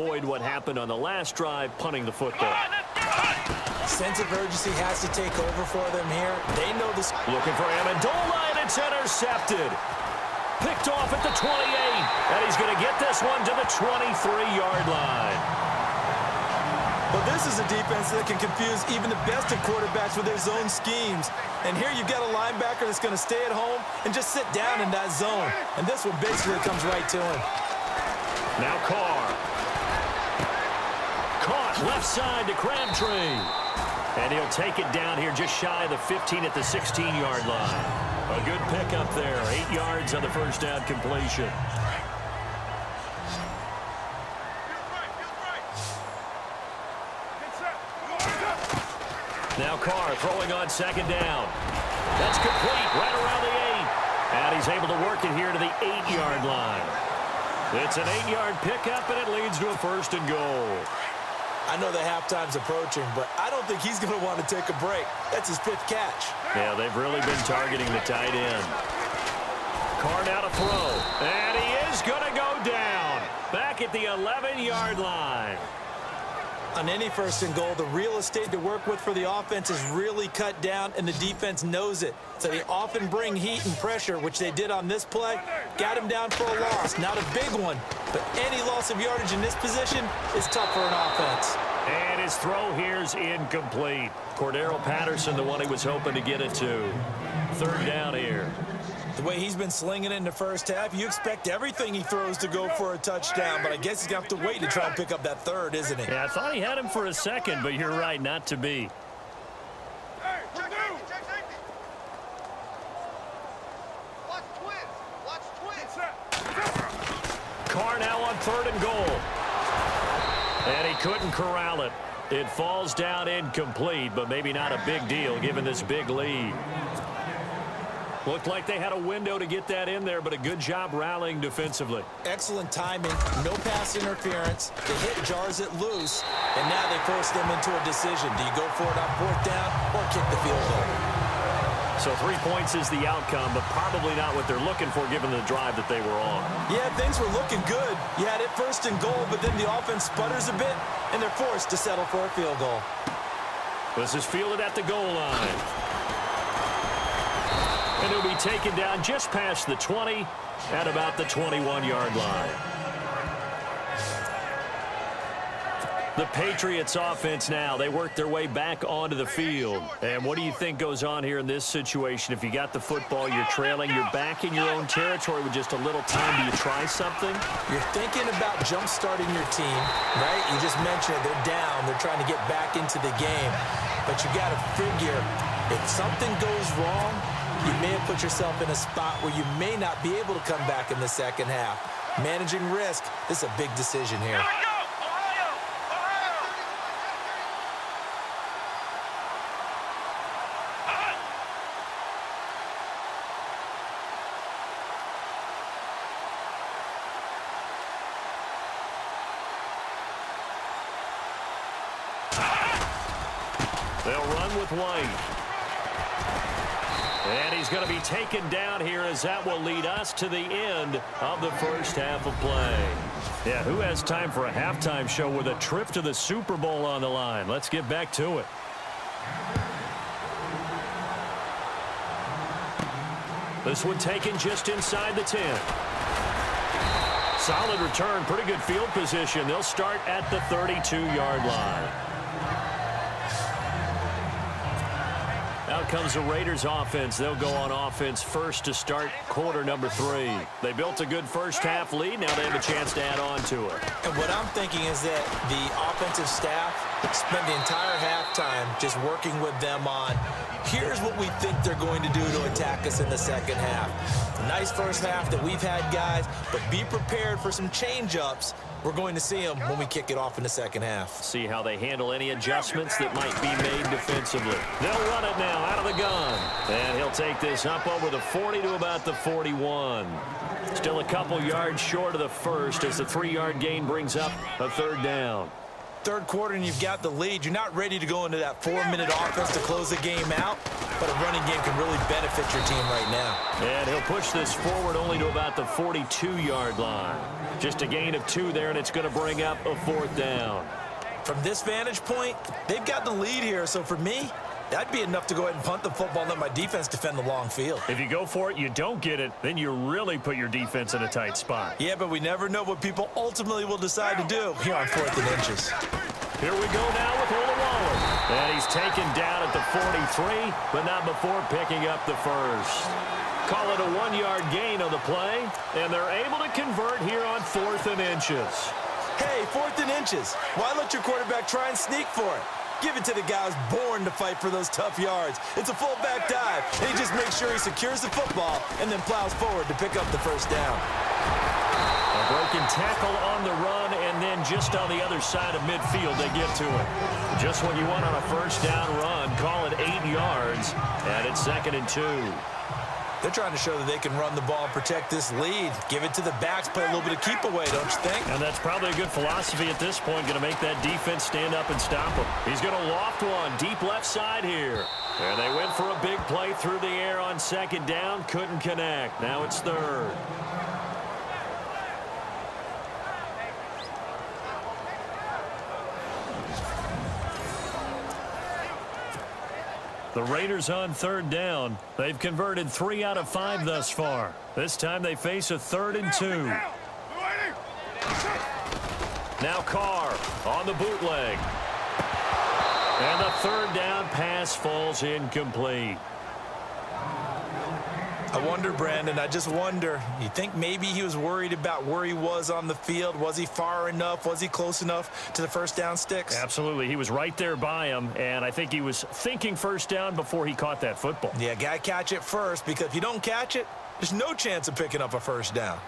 avoid what happened on the last drive, punting the football. Sense of urgency has to take over for them here. They know this. Looking for Amendola, and it's intercepted. Picked off at the 28, and he's going to get this one to the 23-yard line. But this is a defense that can confuse even the best of quarterbacks with their zone schemes. And here you've got a linebacker that's going to stay at home and just sit down in that zone. And this one basically comes right to him. Now Carr. Caught left side to Crabtree. And he'll take it down here just shy of the 15 at the 16-yard line. A good pickup there. 8 yards on the first down completion. Now Carr throwing on second down. That's complete right around the 8. And he's able to work it here to the 8-yard line. It's an 8-yard pickup, and it leads to a first and goal. I know the halftime's approaching, but I don't think he's going to want to take a break. That's his 5th catch. Yeah, they've really been targeting the tight end. Carr now to throw. And he is going to go down. Back at the 11-yard line. On any first and goal, the real estate to work with for the offense is really cut down, and the defense knows it. So they often bring heat and pressure, which they did on this play. Got him down for a loss. Not a big one, but any loss of yardage in this position is tough for an offense. And his throw here's incomplete. Cordero Patterson, the one he was hoping to get it to. Third down here. The way he's been slinging it in the first half, you expect everything he throws to go for a touchdown, but I guess he's going to have to wait to try and pick up that third, isn't he? Yeah, I thought he had him for a second, but you're right, not to be. Carr now on third and goal. And he couldn't corral it. It falls down incomplete, but maybe not a big deal given this big lead. Looked like they had a window to get that in there, but a good job rallying defensively. Excellent timing, no pass interference. The hit jars it loose, and now they force them into a decision. Do you go for it on 4th down or kick the field goal? So 3 points is the outcome, but probably not what they're looking for given the drive that they were on. Yeah, things were looking good. You had it first and goal, but then the offense sputters a bit, and they're forced to settle for a field goal. This is fielded at the goal line. And he'll be taken down just past the 20 at about the 21-yard line. The Patriots offense now, they work their way back onto the field. And what do you think goes on here in this situation? If you got the football, you're trailing, you're back in your own territory with just a little time. Do you try something? You're thinking about jump-starting your team, right? You just mentioned it. They're down. They're trying to get back into the game. But you got to figure, if something goes wrong, you may have put yourself in a spot where you may not be able to come back in the second half. Managing risk, this is a big decision here. They'll run with White. And he's going to be taken down here as that will lead us to the end of the first half of play. Yeah, who has time for a halftime show with a trip to the Super Bowl on the line? Let's get back to it. This one taken just inside the 10. Solid return, pretty good field position. They'll start at the 32-yard line. Out comes the Raiders offense. They'll go on offense first to start quarter number 3. They built a good first half lead. Now they have a chance to add on to it. And what I'm thinking is that the offensive staff spent the entire halftime just working with them on, here's what we think they're going to do to attack us in the second half. Nice first half that we've had, guys, but be prepared for some change-ups. We're going to see them when we kick it off in the second half. See how they handle any adjustments that might be made defensively. They'll run it now out of the gun. And he'll take this up over the 40 to about the 41. Still a couple yards short of the first as the 3-yard gain brings up a third down. Third quarter and you've got the lead. You're not ready to go into that 4-minute offense to close the game out, but a running game can really benefit your team right now. And he'll push this forward only to about the 42-yard line. Just a gain of 2 there, and it's going to bring up a 4th down. From this vantage point, they've got the lead here, so for me, that'd be enough to go ahead and punt the football and let my defense defend the long field. If you go for it, you don't get it, then you really put your defense in a tight spot. Yeah, but we never know what people ultimately will decide to do here on 4th and inches. Here we go now with Olawale. And he's taken down at the 43, but not before picking up the first. Call it a 1-yard gain on the play, and they're able to convert here on 4th and inches. Hey, 4th and inches. Why let your quarterback try and sneak for it? Give it to the guy who's born to fight for those tough yards. It's a fullback dive, and he just makes sure he secures the football and then plows forward to pick up the first down. A broken tackle on the run, and then just on the other side of midfield, they get to it. Just what you want on a first down run. Call it 8 yards, and it's 2nd and 2. They're trying to show that they can run the ball and protect this lead. Give it to the backs, play a little bit of keep away, don't you think? And that's probably a good philosophy at this point, going to make that defense stand up and stop him. He's going to loft one deep left side here. And they went for a big play through the air on 2nd down, couldn't connect. Now it's 3rd. The Raiders on 3rd down. They've converted 3 out of 5 thus far. This time they face a 3rd and 2. Now Carr on the bootleg. And the 3rd down pass falls incomplete. I wonder, Brandon, I just wonder, you think maybe he was worried about where he was on the field? Was he far enough? Was he close enough to the first down sticks? Absolutely. He was right there by him, and I think he was thinking first down before he caught that football. Yeah, got to catch it first, because if you don't catch it, there's no chance of picking up a first down.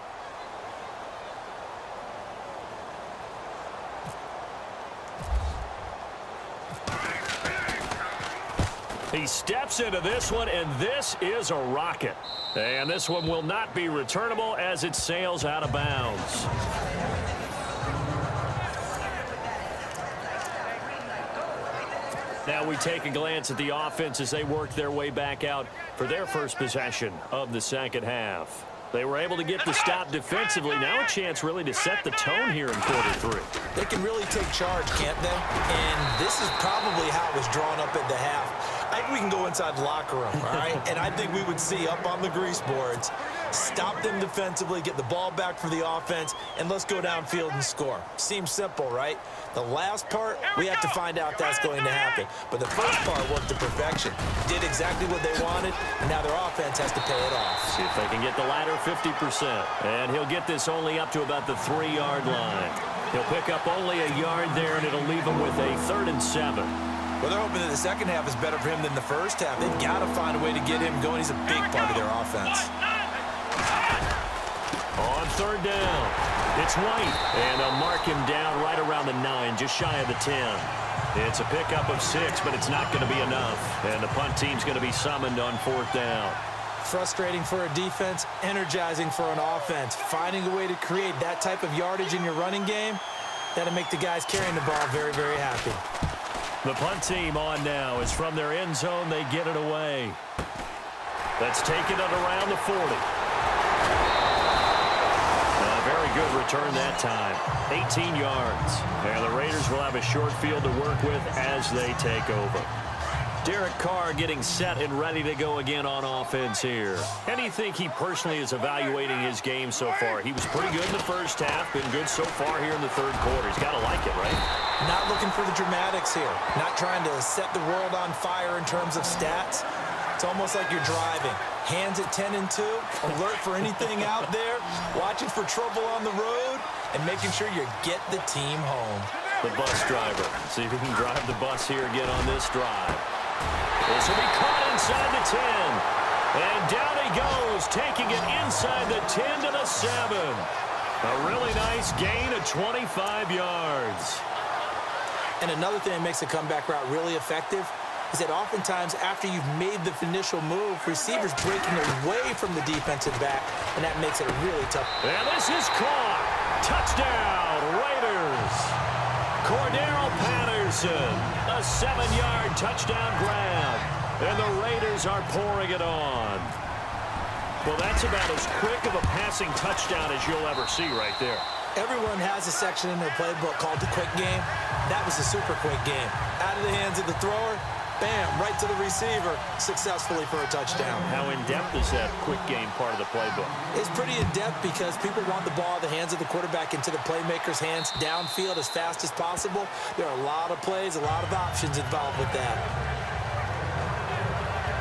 He steps into this one, and this is a rocket. And this one will not be returnable as it sails out of bounds. Now we take a glance at the offense as they work their way back out for their first possession of the 2nd half. They were able to get the stop defensively. Now a chance really to set the tone here in quarter 3. They can really take charge, can't they? And this is probably how it was drawn up at the half. I think we can go inside the locker room, all right? And I think we would see up on the grease boards, stop them defensively, get the ball back for the offense, and let's go downfield and score. Seems simple, right? The last part, we have to find out that's going to happen. But the first part worked to perfection. Did exactly what they wanted, and now their offense has to pay it off. See if they can get the latter 50%. And he'll get this only up to about the 3-yard line. He'll pick up only a yard there, and it'll leave him with a 3rd and 7. Well, they're hoping that the second half is better for him than the first half. They've got to find a way to get him going. He's a big part of their offense. On 3rd down, it's White, and they'll mark him down right around the 9, just shy of the 10. It's a pickup of 6, but it's not going to be enough. And the punt team's going to be summoned on 4th down. Frustrating for a defense, energizing for an offense. Finding a way to create that type of yardage in your running game, that'll make the guys carrying the ball very, very happy. The punt team on now is from their end zone. They get it away. That's taken it around the 40. A very good return that time. 18 yards. And the Raiders will have a short field to work with as they take over. Derek Carr getting set and ready to go again on offense here. How do you think he personally is evaluating his game so far? He was pretty good in the first half, been good so far here in the 3rd quarter. He's got to like it, right? Not looking for the dramatics here. Not trying to set the world on fire in terms of stats. It's almost like you're driving. Hands at 10 and 2, alert for anything out there, watching for trouble on the road, and making sure you get the team home. The bus driver. See if he can drive the bus here again on this drive. This will be caught inside the 10. And down he goes, taking it inside the 10 to the 7. A really nice gain of 25 yards. And another thing that makes a comeback route really effective is that oftentimes after you've made the initial move, receivers breaking away from the defensive back, and that makes it really tough. And this is caught. Touchdown, Raiders. Cordero Nelson. A 7-yard touchdown grab. And the Raiders are pouring it on. Well, that's about as quick of a passing touchdown as you'll ever see right there. Everyone has a section in their playbook called the quick game. That was a super quick game. Out of the hands of the thrower, bam, right to the receiver, successfully for a touchdown. How in-depth is that quick game part of the playbook? It's pretty in-depth because people want the ball in the hands of the quarterback into the playmaker's hands downfield as fast as possible. There are a lot of plays, a lot of options involved with that.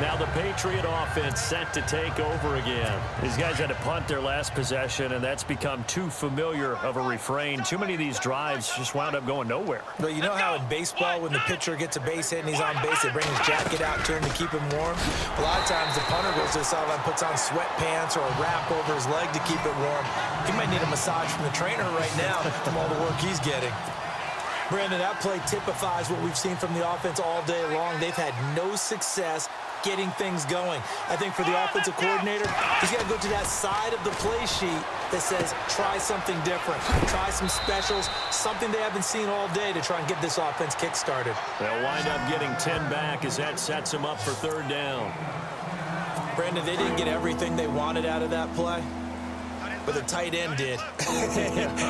Now the Patriot offense set to take over again. These guys had to punt their last possession, and that's become too familiar of a refrain. Too many of these drives just wound up going nowhere. Well, you know how in baseball when the pitcher gets a base hit and he's on base, they bring his jacket out to him to keep him warm? A lot of times the punter goes to the sideline, puts on sweatpants or a wrap over his leg to keep it warm. He might need a massage from the trainer right now from all the work he's getting. Brandon, that play typifies what we've seen from the offense all day long. They've had no success getting things going. I think for the offensive coordinator, he's got to go to that side of the play sheet that says, try something different. Try some specials, something they haven't seen all day to try and get this offense kick-started. They'll wind up getting 10 back as that sets them up for third down. Brandon, they didn't get everything they wanted out of that play, but the tight end did.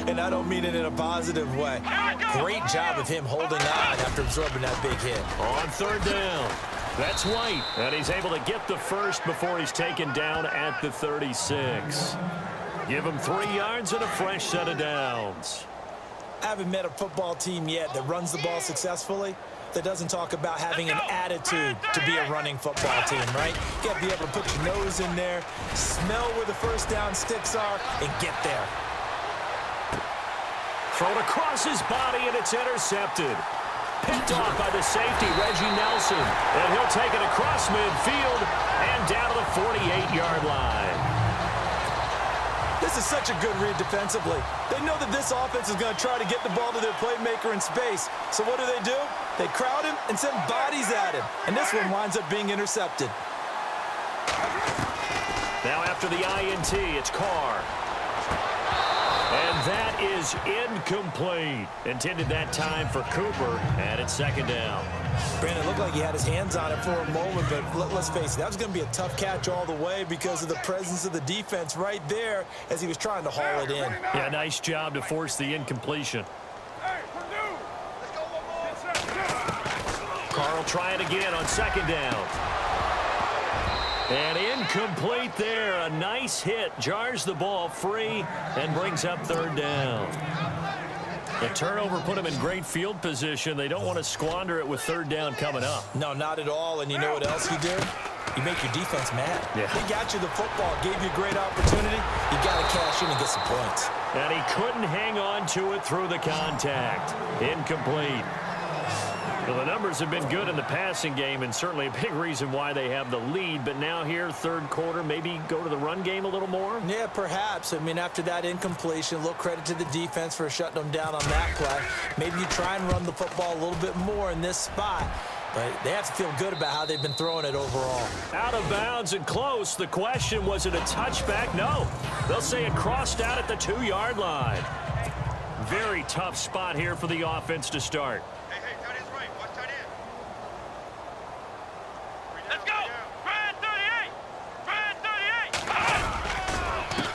And I don't mean it in a positive way. Great job of him holding on after absorbing that big hit. On third down, that's White. And he's able to get the first before he's taken down at the 36. Give him 3 yards and a fresh set of downs. I haven't met a football team yet that runs the ball successfully that doesn't talk about having an attitude to be a running football team, right? You got to be able to put your nose in there, smell where the first down sticks are, and get there. Thrown across his body, and it's intercepted. Picked off by the safety, Reggie Nelson. And he'll take it across midfield and down to the 48-yard line. This is such a good read defensively. They know that this offense is going to try to get the ball to their playmaker in space. So what do? They crowd him and send bodies at him. And this one winds up being intercepted. Now after the INT, it's Carr. And that is incomplete. Intended that time for Cooper, and it's second down. Brandon, looked like he had his hands on it for a moment, but let's face it, that was going to be a tough catch all the way because of the presence of the defense right there as he was trying to haul it in. Yeah, nice job to force the incompletion. Carl try it again on second down. And incomplete there. A nice hit. Jars the ball free and brings up third down. The turnover put him in great field position. They don't want to squander it with third down coming up. No, not at all. And you know what else you do? You make your defense mad. Yeah. They got you the football, gave you a great opportunity. You got to cash in and get some points. And he couldn't hang on to it through the contact. Incomplete. Well, the numbers have been good in the passing game and certainly a big reason why they have the lead. But now here, third quarter, maybe go to the run game a little more? Yeah, perhaps. I mean, after that incompletion, a little credit to the defense for shutting them down on that play. Maybe you try and run the football a little bit more in this spot. But they have to feel good about how they've been throwing it overall. Out of bounds and close. The question, was it a touchback? No. They'll say it crossed out at the 2-yard line. Very tough spot here for the offense to start.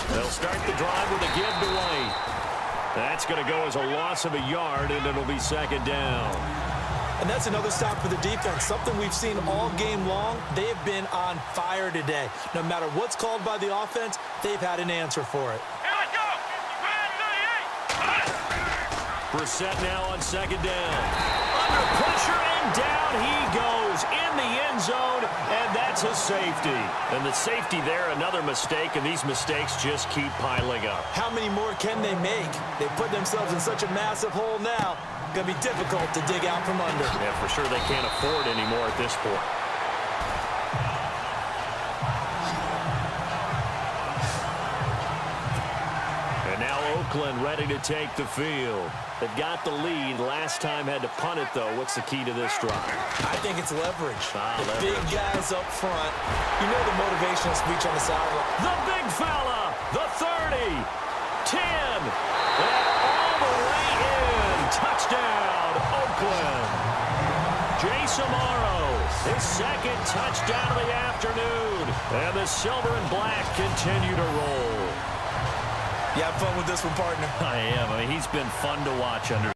They'll start the drive with a give to White. That's going to go as a loss of a yard, and it'll be second down. And that's another stop for the defense, something we've seen all game long. They have been on fire today. No matter what's called by the offense, they've had an answer for it. Brissett now on second down. Under pressure, and down he goes in the end zone, and that's a safety. And the safety there, another mistake, and these mistakes just keep piling up. How many more can they make? They put themselves in such a massive hole now. Going to be difficult to dig out from under. Yeah, for sure they can't afford anymore at this point. And now Oakland ready to take the field. They've got the lead. Last time had to punt it, though. What's the key to this drive? I think it's leverage. Leverage. Big guys up front. You know the motivational speech on the sideline. The big fella, the 30, 10, and all the way in. Touchdown, Oakland. His second touchdown of the afternoon. And the silver and black continue to roll. You have fun with this one, partner? I am. I mean, he's been fun to watch under